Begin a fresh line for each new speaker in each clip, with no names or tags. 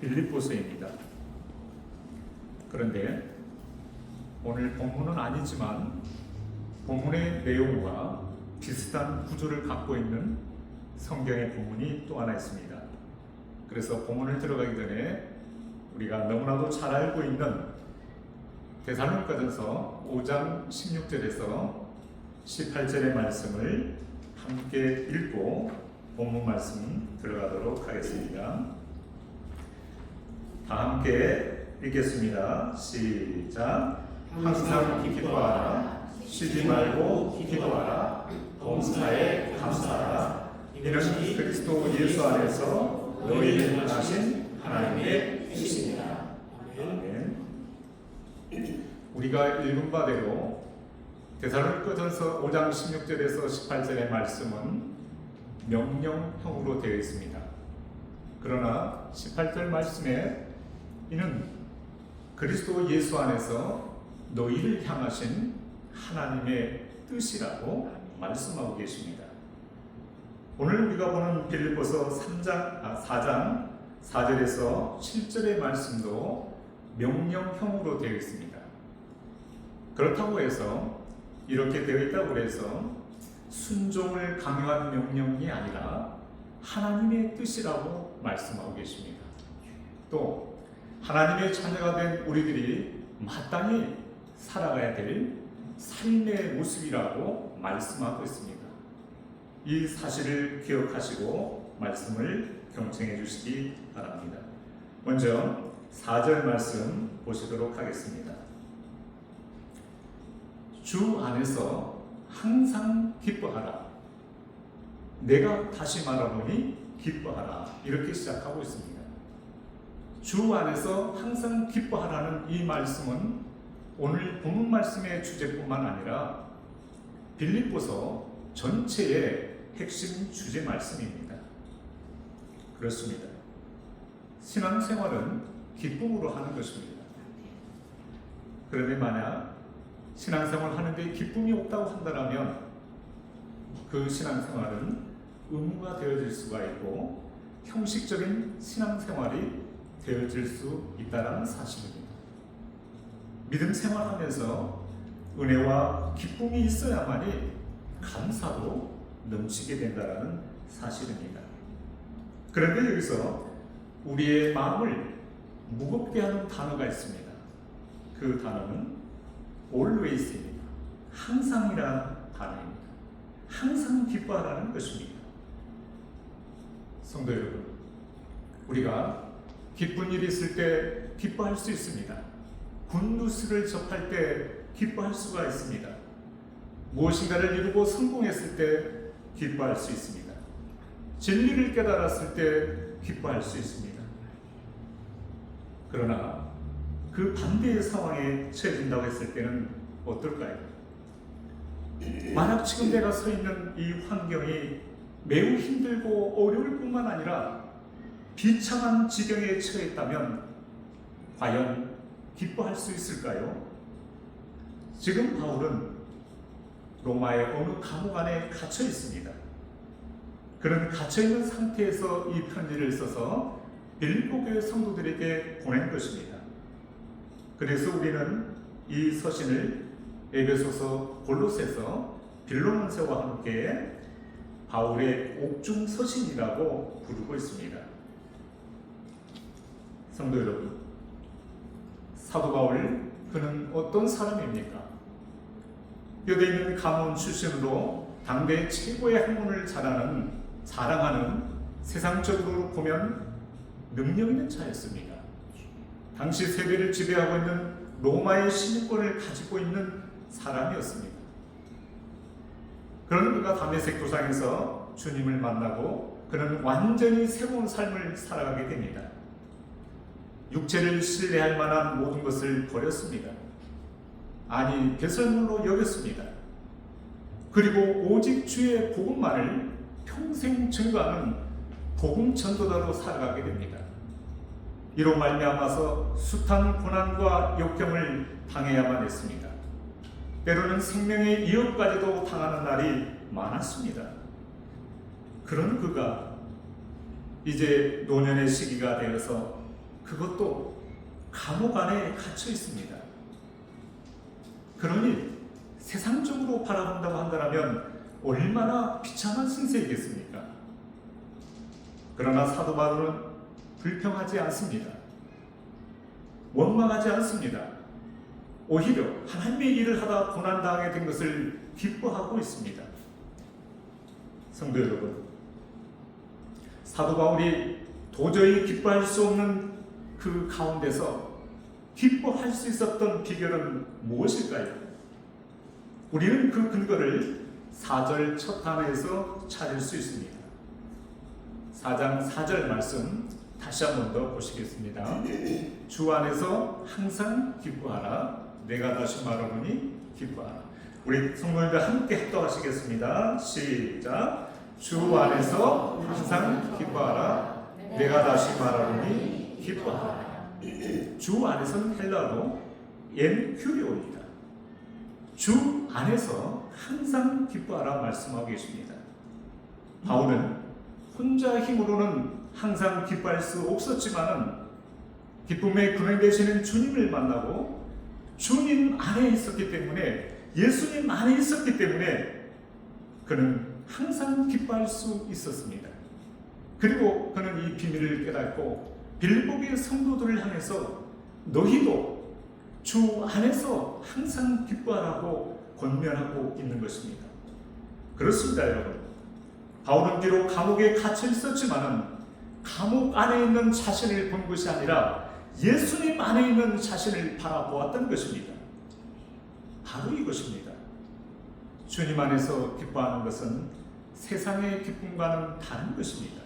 빌립보서입니다. 그런데 오늘 본문은 아니지만 본문의 내용과 비슷한 구조를 갖고 있는 성경의 본문이 또 하나 있습니다. 그래서 본문을 들어가기 전에 우리가 너무나도 잘 알고 있는 데살로니가전서 5장 16절에서 18절의 말씀을 함께 읽고 본문 말씀 들어가도록 하겠습니다. 다 함께 읽겠습니다. 시작. 항상 기도하라. 쉬지 말고 기도하라. 봉사에 감사하라. 이는 그리스도 예수 안에서 너희를 하신 하나님의 뜻입니다. 아멘. 우리가 읽은 바대로 데살로니가전서 5장 16절에서 18절의 말씀은 명령형으로 되어 있습니다. 그러나 18절 말씀에 이는 그리스도 예수 안에서 너희를 향하신 하나님의 뜻이라고 말씀하고 계십니다. 오늘 우리가 보는 빌립보서 4장 4절에서 7절의 말씀도 명령형으로 되어 있습니다. 그렇다고 해서 이렇게 되어 있다고 해서 순종을 강요한 명령이 아니라 하나님의 뜻이라고 말씀하고 계십니다. 또 하나님의 자녀가 된 우리들이 마땅히 살아가야 될 삶의 모습이라고 말씀하고 있습니다. 이 사실을 기억하시고 말씀을 경청해 주시기 바랍니다. 먼저 4절 말씀 보시도록 하겠습니다. 주 안에서 항상 기뻐하라. 내가 다시 말하노니 기뻐하라. 이렇게 시작하고 있습니다. 주 안에서 항상 기뻐하라는 이 말씀은 오늘 본문 말씀의 주제뿐만 아니라 빌립보서 전체의 핵심 주제 말씀입니다. 그렇습니다. 신앙생활은 기쁨으로 하는 것입니다. 그런데 만약 신앙생활을 하는데 기쁨이 없다고 한다면 그 신앙생활은 의무가 되어질 수가 있고 형식적인 신앙생활이 되어질 수 있다는 사실입니다. 믿음 생활하면서 은혜와 기쁨이 있어야만이 감사도 넘치게 된다는 사실입니다. 그런데 여기서 우리의 마음을 무겁게 하는 단어가 있습니다. 그 단어는 always입니다. 항상이라는 단어입니다. 항상 기뻐하라는 것입니다. 성도 여러분, 우리가 기쁜 일이 있을 때 기뻐할 수 있습니다. 굿뉴스를 접할 때 기뻐할 수가 있습니다. 무엇인가를 이루고 성공했을 때 기뻐할 수 있습니다. 진리를 깨달았을 때 기뻐할 수 있습니다. 그러나 그 반대의 상황에 처해진다고 했을 때는 어떨까요? 만약 지금 내가 서 있는 이 환경이 매우 힘들고 어려울 뿐만 아니라 비참한 지경에 처했다면 과연 기뻐할 수 있을까요? 지금 바울은 로마의 어느 감옥 안에 갇혀 있습니다. 그런 갇혀 있는 상태에서 이 편지를 써서 빌립보 교회 성도들에게 보낸 것입니다. 그래서 우리는 이 서신을 에베소서, 골로새서, 빌로몬서와 함께 바울의 옥중 서신이라고 부르고 있습니다. 성도 여러분, 사도 바울 그는 어떤 사람입니까? 뼈대 있는 가문 출신으로 당대 최고의 학문을 자랑하는 세상적으로 보면 능력 있는 자였습니다. 당시 세계를 지배하고 있는 로마의 시민권을 가지고 있는 사람이었습니다. 그런 그가 다메섹 도상에서 주님을 만나고 그는 완전히 새로운 삶을 살아가게 됩니다. 육체를 신뢰할 만한 모든 것을 버렸습니다. 아니 배설물로 여겼습니다. 그리고 오직 주의 복음만을 평생 증거하는 복음 전도자로 살아가게 됩니다. 이로 말미암아서 숱한 고난과 역경을 당해야만 했습니다. 때로는 생명의 위협까지도 당하는 날이 많았습니다. 그런 그가 이제 노년의 시기가 되어서 그것도 감옥 안에 갇혀 있습니다. 그러니 세상적으로 바라본다고 한다면 얼마나 비참한 승세이겠습니까? 그러나 사도 바울은 불평하지 않습니다. 원망하지 않습니다. 오히려 하나님의 일을 하다 고난당하게 된 것을 기뻐하고 있습니다. 성도 여러분, 사도 바울이 도저히 기뻐할 수 없는 그 가운데서 기뻐할 수 있었던 비결은 무엇일까요? 우리는 그 근거를 4절 첫 단어에서 찾을 수 있습니다. 4장 4절 말씀 다시 한 번 더 보시겠습니다. 주 안에서 항상 기뻐하라. 내가 다시 말하노니 기뻐하라. 우리 성도님들 함께 합독하시겠습니다. 시작. 주 안에서 항상 기뻐하라. 내가 다시 말하노니 기뻐하라. 주 안에서는 헬라어로 엔큐리오입니다. 주 안에서 항상 기뻐하라 말씀하고 계십니다. 바울은 혼자 힘으로는 항상 기뻐할 수 없었지만은 기쁨의 근원 되시는 주님을 만나고 주님 안에 있었기 때문에, 예수님 안에 있었기 때문에 그는 항상 기뻐할 수 있었습니다. 그리고 그는 이 비밀을 깨닫고 빌립보의 성도들을 향해서 너희도 주 안에서 항상 기뻐하라고 권면하고 있는 것입니다. 그렇습니다, 여러분. 바울은 비록 감옥에 갇혀 있었지만은 감옥 안에 있는 자신을 본 것이 아니라 예수님 안에 있는 자신을 바라보았던 것입니다. 바로 이것입니다. 주님 안에서 기뻐하는 것은 세상의 기쁨과는 다른 것입니다.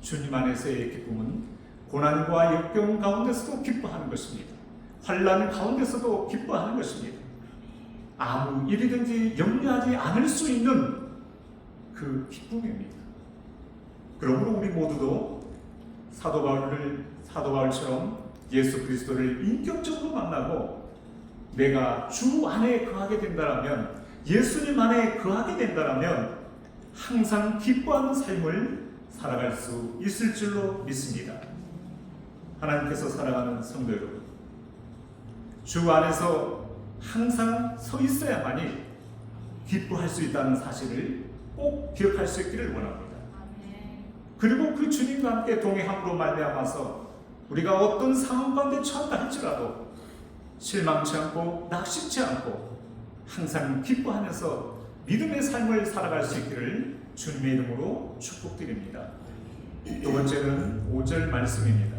주님 안에서의 기쁨은 고난과 역경 가운데서도 기뻐하는 것입니다. 환난 가운데서도 기뻐하는 것입니다. 아무 일이든지 염려하지 않을 수 있는 그 기쁨입니다. 그러므로 우리 모두도 사도 바울처럼 예수 그리스도를 인격적으로 만나고 내가 주 안에 거하게 된다면, 예수님 안에 거하게 된다면 항상 기뻐하는 삶을 살아갈 수 있을 줄로 믿습니다. 하나님께서 사랑하는 성도 여러분, 주 안에서 항상 서 있어야만이 기뻐할 수 있다는 사실을 꼭 기억할 수 있기를 원합니다. 그리고 그 주님과 함께 동행함으로 말미암아서 우리가 어떤 상황 가운데 처한다 할지라도 실망치 않고 낙심치 않고 항상 기뻐하면서 믿음의 삶을 살아갈 수 있기를 주님의 이름으로 축복드립니다. 두 번째는 5절 말씀입니다.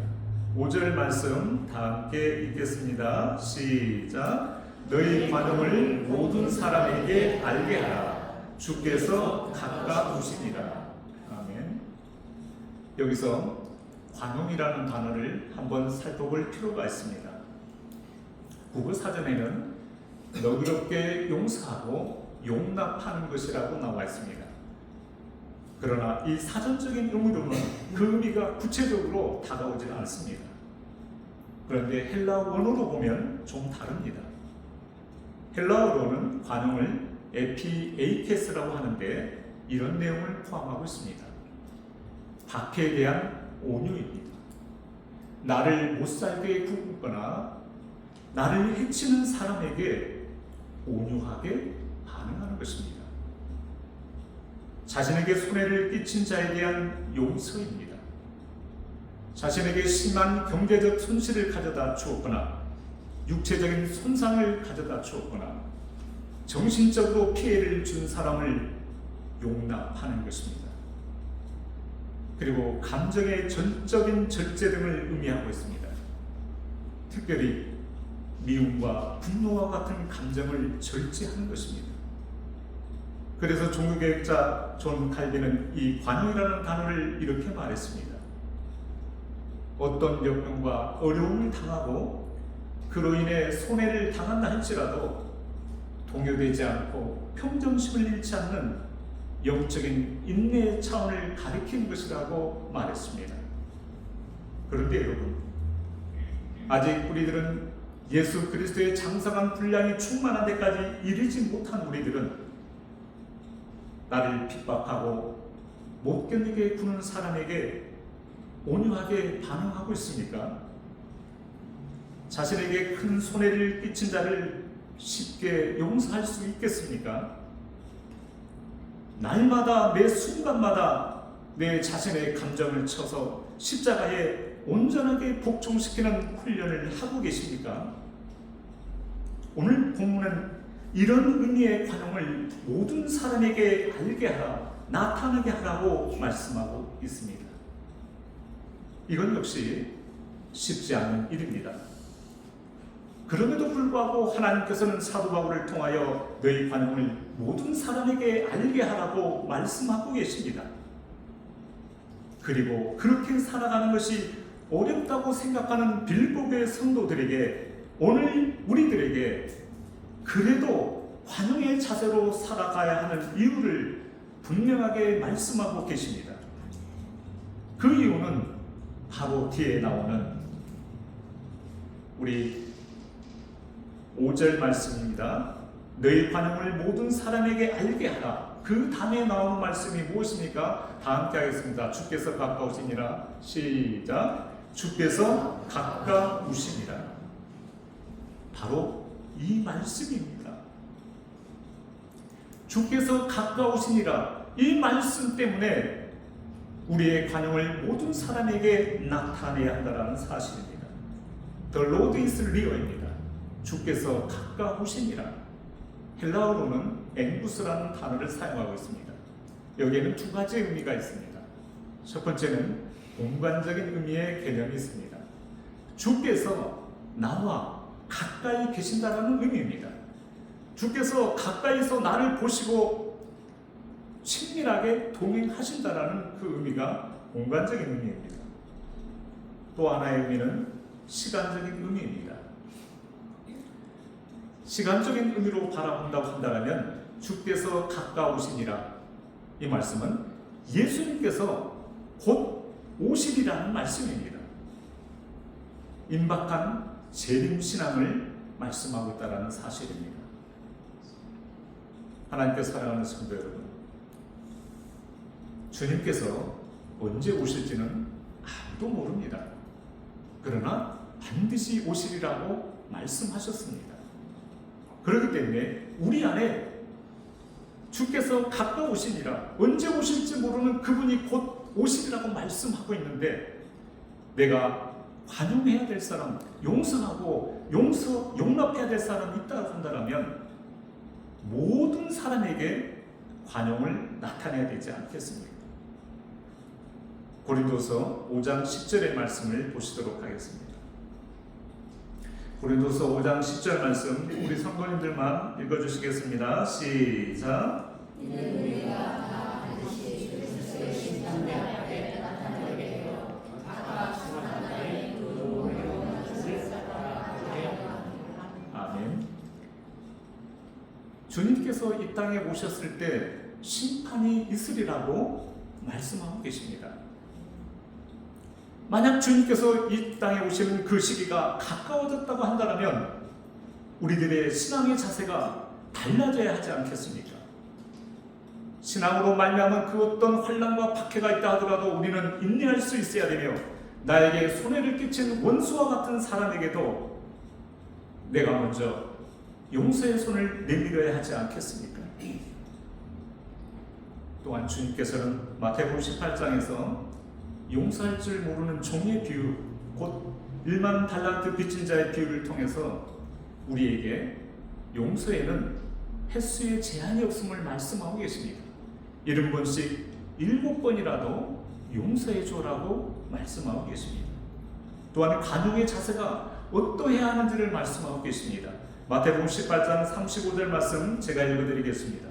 5절 말씀 다 함께 읽겠습니다. 시작. 너희 관용을 모든 사람에게 알게 하라. 주께서 가까우시니라. 아멘. 여기서 관용이라는 단어를 한번 살펴볼 필요가 있습니다. 국어 사전에는 너그럽게 용서하고 용납하는 것이라고 나와 있습니다. 그러나 이 사전적인 의미로는 그 의미가 구체적으로 다가오지 않습니다. 그런데 헬라 원어로 보면 좀 다릅니다. 헬라어로는 관용을 에피에이케스라고 하는데 이런 내용을 포함하고 있습니다. 박해에 대한 온유입니다. 나를 못살게 굽거나 나를 해치는 사람에게 온유하게 반응하는 것입니다. 자신에게 손해를 끼친 자에 대한 용서입니다. 자신에게 심한 경제적 손실을 가져다 주었거나 육체적인 손상을 가져다 주었거나 정신적으로 피해를 준 사람을 용납하는 것입니다. 그리고 감정의 전적인 절제 등을 의미하고 있습니다. 특별히 미움과 분노와 같은 감정을 절제하는 것입니다. 그래서 종교개혁자 존 칼빈은 이 관용이라는 단어를 이렇게 말했습니다. 어떤 역경과 어려움을 당하고 그로 인해 손해를 당한다 할지라도 동요되지 않고 평정심을 잃지 않는 영적인 인내의 차원을 가리키는 것이라고 말했습니다. 그런데 여러분, 아직 우리들은 예수 그리스도의 장성한 분량이 충만한 데까지 이르지 못한 우리들은 나를 핍박하고 못 견디게 구는 사람에게 온유하게 반응하고 있습니까? 자신에게 큰 손해를 끼친 자를 쉽게 용서할 수 있겠습니까? 날마다 매 순간마다 내 자신의 감정을 쳐서 십자가에 온전하게 복종시키는 훈련을 하고 계십니까? 오늘 본문은 이런 의미의 관용을 모든 사람에게 알게 하라, 나타나게 하라고 말씀하고 있습니다. 이건 역시 쉽지 않은 일입니다. 그럼에도 불구하고 하나님께서는 사도 바울을 통하여 너희 관용을 모든 사람에게 알게 하라고 말씀하고 계십니다. 그리고 그렇게 살아가는 것이 어렵다고 생각하는 빌보교의 성도들에게, 오늘 우리들에게 그래도 관용의 자세로 살아가야 하는 이유를 분명하게 말씀하고 계십니다. 그 이유는 바로 뒤에 나오는 우리 5절 말씀입니다. 너희 관용을 모든 사람에게 알게 하라. 그 다음에 나오는 말씀이 무엇입니까? 다 함께 하겠습니다. 주께서 가까우시니라. 시작. 주께서 가까우시니라. 바로 이 말씀입니다. 주께서 가까우시니라. 이 말씀 때문에 우리의 관용을 모든 사람에게 나타내야 한다는 사실입니다. The Lord is near입니다. 주께서 가까우시니라. 헬라어로는 앵구스라는 단어를 사용하고 있습니다. 여기에는 두 가지 의미가 있습니다. 첫 번째는 공간적인 의미의 개념이 있습니다. 주께서 나와 가까이 계신다는 의미입니다. 주께서 가까이서 나를 보시고 친밀하게 동행하신다는 그 의미가 공간적인 의미입니다. 또 하나의 의미는 시간적인 의미입니다. 시간적인 의미로 바라본다고 한다면 주께서 가까우시니라. 이 말씀은 예수님께서 곧 오시리라는 말씀입니다. 임박한 재림신앙을 말씀하고 있다는 사실입니다. 하나님께 사랑하는 성도 여러분, 주님께서 언제 오실지는 아무도 모릅니다. 그러나 반드시 오시리라고 말씀하셨습니다. 그렇기 때문에 우리 안에 주께서 가까우시니라, 언제 오실지 모르는 그분이 곧 오시리라고 말씀하고 있는데, 내가 관용해야 될 사람, 용서하고 용납해야 될 사람이 있다고 한다면 모든 사람에게 관용을 나타내야 되지 않겠습니까? 고린도서 5장 10절의 말씀을 보시도록 하겠습니다. 고린도서 5장 10절 말씀 우리 성도님들만 읽어주시겠습니다. 시작. 아멘. 주님께서 이 땅에 오셨을 때 심판이 있으리라고 말씀하고 계십니다. 만약 주님께서 이 땅에 오시는 그 시기가 가까워졌다고 한다면 우리들의 신앙의 자세가 달라져야 하지 않겠습니까? 신앙으로 말미암은 그 어떤 환난과 박해가 있다 하더라도 우리는 인내할 수 있어야 되며, 나에게 손해를 끼친 원수와 같은 사람에게도 내가 먼저 용서의 손을 내밀어야 하지 않겠습니까? 또한 주님께서는 마태복음 18장에서 용서할 줄 모르는 종의 비유, 곧 1만 달란트 빚진 자의 비유를 통해서 우리에게 용서에는 횟수의 제한이 없음을 말씀하고 계십니다. 70번씩 7번이라도 용서해 줘라고 말씀하고 계십니다. 또한 관용의 자세가 어떠해야 하는지를 말씀하고 계십니다. 마태복음 18장 35절 말씀 제가 읽어드리겠습니다.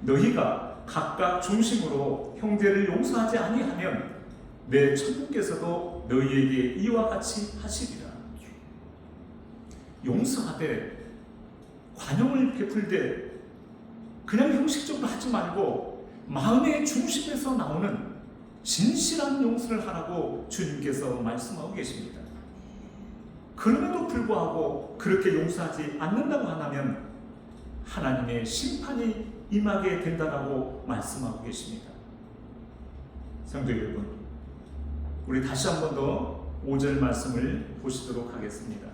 너희가 각각 중심으로 형제를 용서하지 아니하면 내 천국께서도 너희에게 이와 같이 하시리라. 용서하되, 관용을 베풀되 그냥 형식적으로 하지 말고 마음의 중심에서 나오는 진실한 용서를 하라고 주님께서 말씀하고 계십니다. 그럼에도 불구하고 그렇게 용서하지 않는다고 하면 하나님의 심판이 임하게 된다고 말씀하고 계십니다. 성도 여러분, 우리 다시 한 번 더 5절 말씀을 보시도록 하겠습니다.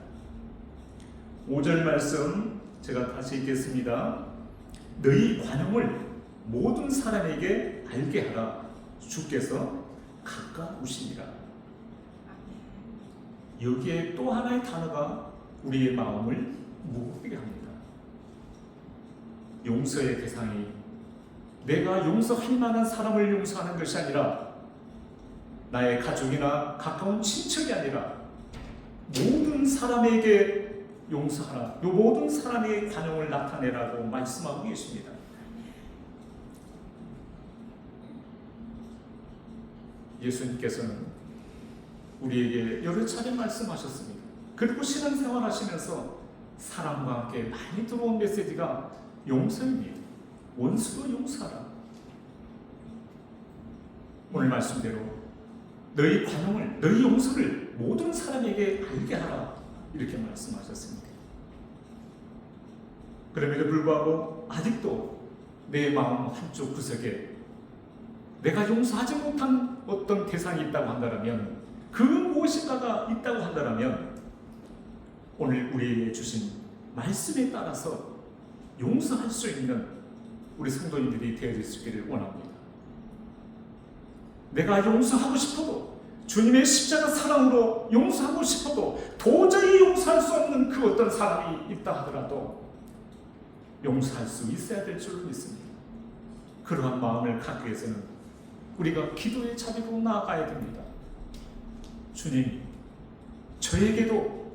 5절 말씀 제가 다시 읽겠습니다. 너희 관용을 모든 사람에게 알게 하라. 주께서 가까우시니라. 여기에 또 하나의 단어가 우리의 마음을 무겁게 합니다. 용서의 대상이 내가 용서할 만한 사람을 용서하는 것이 아니라 나의 가족이나 가까운 친척이 아니라 모든 사람에게 용서하라. 이 모든 사람의 관용을 나타내라고 말씀하고 계십니다. 예수님께서는 우리에게 여러 차례 말씀하셨습니다. 그리고 신앙생활 하시면서 사람과 함께 많이 들어온 메시지가 용서입니다. 원수도 용서하라. 오늘 말씀대로 너희 관용을, 너희 용서를 모든 사람에게 알게 하라. 이렇게 말씀하셨습니다. 그럼에도 불구하고 아직도 내 마음 한쪽 구석에 내가 용서하지 못한 어떤 대상이 있다고 한다면, 그 무엇인가가 있다고 한다면 오늘 우리에게 주신 말씀에 따라서 용서할 수 있는 우리 성도님들이 되어질 수 있기를 원합니다. 내가 용서하고 싶어도, 주님의 십자가 사랑으로 용서하고 싶어도 도저히 용서할 수 없는 그 어떤 사람이 있다 하더라도 용서할 수 있어야 될 줄 믿습니다. 그러한 마음을 갖기 위해서는 우리가 기도의 자리로 나아가야 됩니다. 주님, 저에게도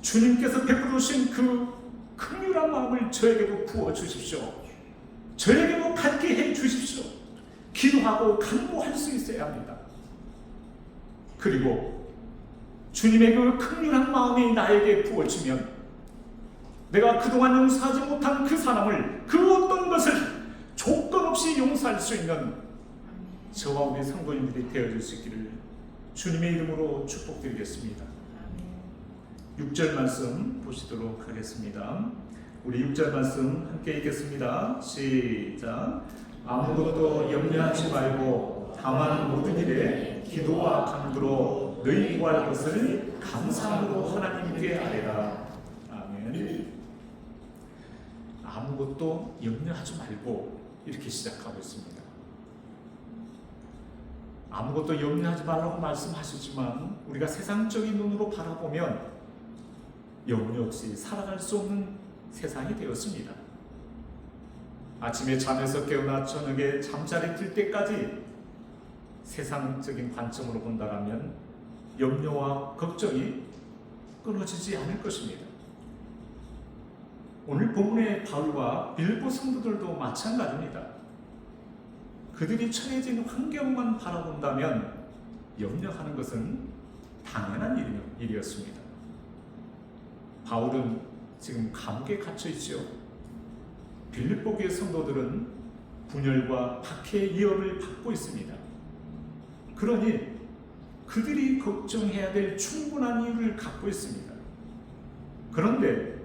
주님께서 베풀어 주신 그 긍휼한 마음을 저에게도 부어 주십시오. 저에게도 갖게 해 주십시오. 기도하고 간구할 수 있어야 합니다. 그리고 주님의 그 긍휼한 마음이 나에게 부어지면 내가 그동안 용서하지 못한 그 사람을, 그 어떤 것을 조건 없이 용서할 수 있는 저와 우리 성도님들이 되어줄 수 있기를 주님의 이름으로 축복드리겠습니다. 6절 말씀 보시도록 하겠습니다. 우리 6절 말씀 함께 읽겠습니다. 시작. 아무것도 염려하지 말고 다만 모든 일에 기도와 간구로 너희 구할 것을 감사함으로 하나님께 아뢰라. 아멘. 아무것도 염려하지 말고 이렇게 시작하고 있습니다. 아무것도 염려하지 말라고 말씀하셨지만 우리가 세상적인 눈으로 바라보면 염려 없이 살아갈 수 없는 세상이 되었습니다. 아침에 잠에서 깨어나 저녁에 잠자리 들 때까지 세상적인 관점으로 본다면 염려와 걱정이 끊어지지 않을 것입니다. 오늘 본문의 바울과 빌립보 성도들도 마찬가지입니다. 그들이 처해진 환경만 바라본다면 염려하는 것은 당연한 일이었습니다. 바울은 지금 감옥에 갇혀 있죠. 빌립보 교회 성도들은 분열과 박해의 위협을 받고 있습니다. 그러니 그들이 걱정해야 될 충분한 이유를 갖고 있습니다. 그런데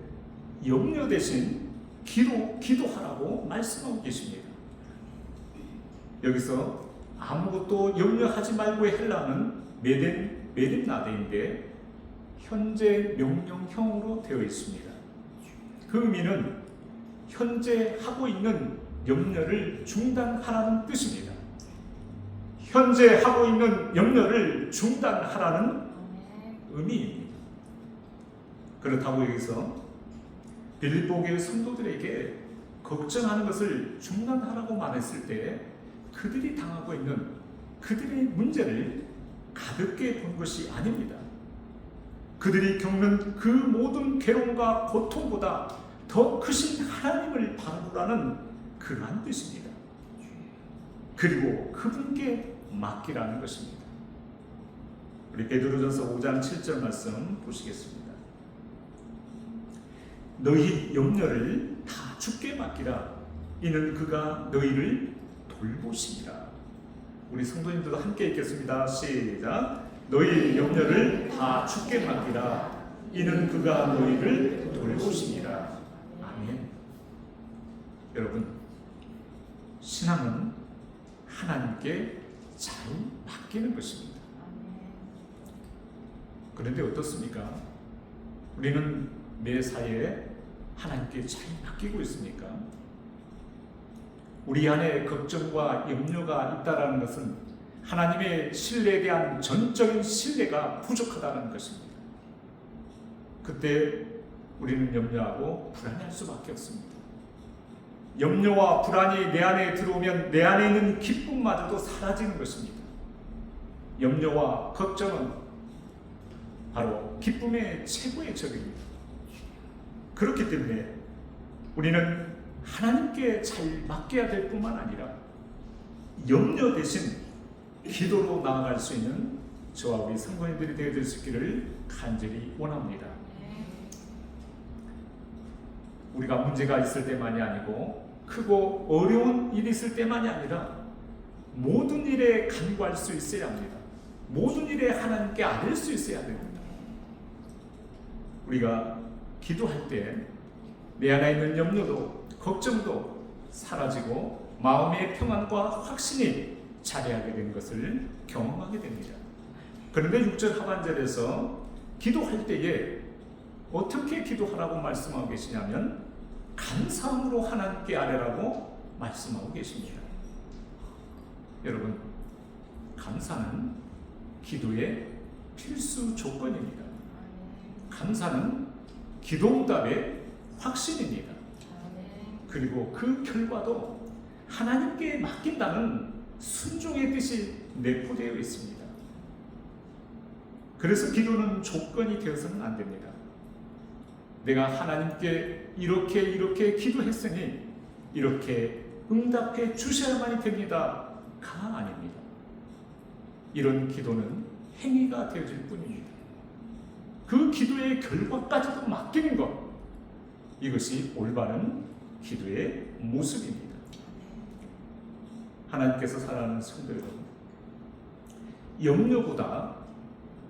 염려 대신 기도하라고 말씀하고 계십니다. 여기서 아무것도 염려하지 말고의 헬라는 메딘나데인데 현재 명령형으로 되어 있습니다. 그 의미는 현재 하고 있는 염려를 중단하라는 뜻입니다. 현재 하고 있는 염려를 중단하라는 의미입니다. 그렇다고 여기서 빌립보 교회 성도들에게 걱정하는 것을 중단하라고 말했을 때 그들이 당하고 있는 그들의 문제를 가볍게 본 것이 아닙니다. 그들이 겪는 그 모든 괴로움과 고통보다 더 크신 하나님을 바라보라는 그러한 뜻입니다. 그리고 그분께 맡기라는 것입니다. 우리 베드로전서 5장 7절 말씀 보시겠습니다. 너희 염려를 다 주께 맡기라. 이는 그가 너희를 돌보시리라. 우리 성도님들도 함께 읽겠습니다. 시작. 너희 염려를 다 주께 맡기라. 이는 그가 너희를 돌보시리라. 아멘. 여러분, 신앙은 하나님께 잘 맡기는 것입니다. 그런데 어떻습니까? 우리는 매사에 하나님께 잘 맡기고 있습니까? 우리 안에 걱정과 염려가 있다는 것은 하나님의 신뢰에 대한 전적인 신뢰가 부족하다는 것입니다. 그때 우리는 염려하고 불안할 수밖에 없습니다. 염려와 불안이 내 안에 들어오면 내 안에 있는 기쁨마저도 사라지는 것입니다. 염려와 걱정은 바로 기쁨의 최고의 적입니다. 그렇기 때문에 우리는 하나님께 잘 맡겨야 될 뿐만 아니라 염려 대신 기도로 나아갈 수 있는 저와 우리 성도님들이 되어질 수 있기를 간절히 원합니다. 우리가 문제가 있을 때만이 아니고 크고 어려운 일이 있을 때만이 아니라 모든 일에 간구할 수 있어야 합니다. 모든 일에 하나님께 아뢰 수 있어야 됩니다. 우리가 기도할 때 내 안에 있는 염려도 걱정도 사라지고 마음의 평안과 확신이 자리하게 된 것을 경험하게 됩니다. 그런데 6절 하반절에서 기도할 때에 어떻게 기도하라고 말씀하고 계시냐면 감사함으로 하나님께 아뢰라고 말씀하고 계십니다. 여러분, 감사는 기도의 필수 조건입니다. 감사는 기도응답의 확신입니다. 그리고 그 결과도 하나님께 맡긴다는 순종의 뜻이 내포되어 있습니다. 그래서 기도는 조건이 되어서는 안 됩니다. 내가 하나님께 이렇게 기도했으니 이렇게 응답해 주셔야만이 됩니다가 아닙니다. 이런 기도는 행위가 되어질 뿐입니다. 그 기도의 결과까지도 맡기는 것, 이것이 올바른 기도의 모습입니다. 하나님께서 사랑하는 성도 여러분, 염려보다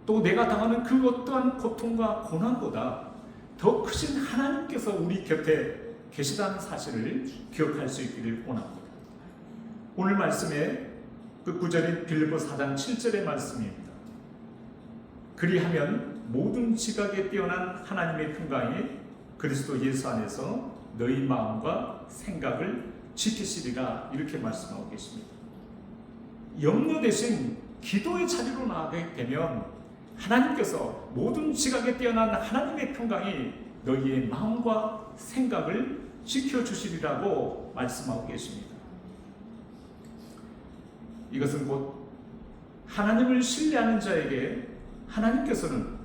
또 내가 당하는 그 어떠한 고통과 고난보다 더 크신 하나님께서 우리 곁에 계시다는 사실을 기억할 수 있기를 원합니다. 오늘 말씀의 그 구절인 빌립보 4장 7절의 말씀입니다. 그리하면 모든 지각에 뛰어난 하나님의 평강이 그리스도 예수 안에서 너희 마음과 생각을 지키시리라, 이렇게 말씀하고 계십니다. 염려 대신 기도의 자리로 나아가게 되면 하나님께서 모든 지각에 뛰어난 하나님의 평강이 너희의 마음과 생각을 지켜주시리라고 말씀하고 계십니다. 이것은 곧 하나님을 신뢰하는 자에게 하나님께서는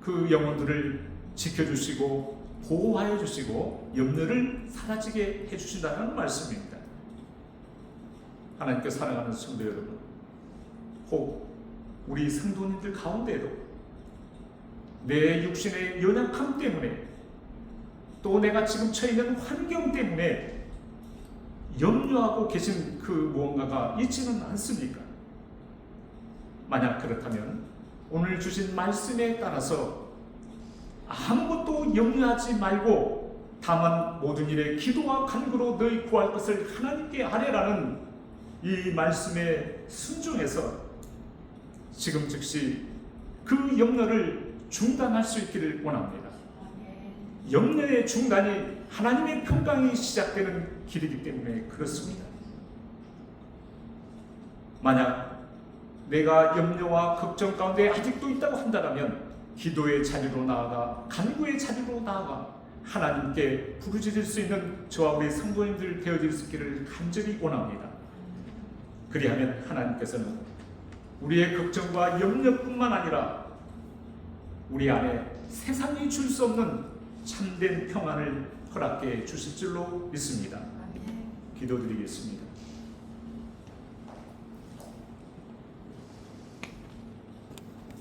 그 영혼들을 지켜주시고 보호하여 주시고 염려를 사라지게 해주신다는 말씀입니다. 하나님께 사랑하는 성도 여러분, 혹 우리 성도님들 가운데에도 내 육신의 연약함 때문에 또 내가 지금 처해 있는 환경 때문에 염려하고 계신 그 무언가가 있지는 않습니까? 만약 그렇다면 오늘 주신 말씀에 따라서 아무것도 염려하지 말고 다만 모든 일에 기도와 간구로 너희 구할 것을 하나님께 아뢰라는 이 말씀에 순종해서 지금 즉시 그 염려를 중단할 수 있기를 원합니다. 염려의 중단이 하나님의 평강이 시작되는 길이기 때문에 그렇습니다. 만약 내가 염려와 걱정 가운데 아직도 있다고 한다면 기도의 자리로 나아가 간구의 자리로 나아가 하나님께 부르짖을 수 있는 저와 우리 성도님들 되어질 수 있기를 간절히 원합니다. 그리하면 하나님께서는 우리의 걱정과 염려뿐만 아니라 우리 안에 세상이 줄 수 없는 참된 평안을 허락해 주실 줄로 믿습니다. 기도드리겠습니다.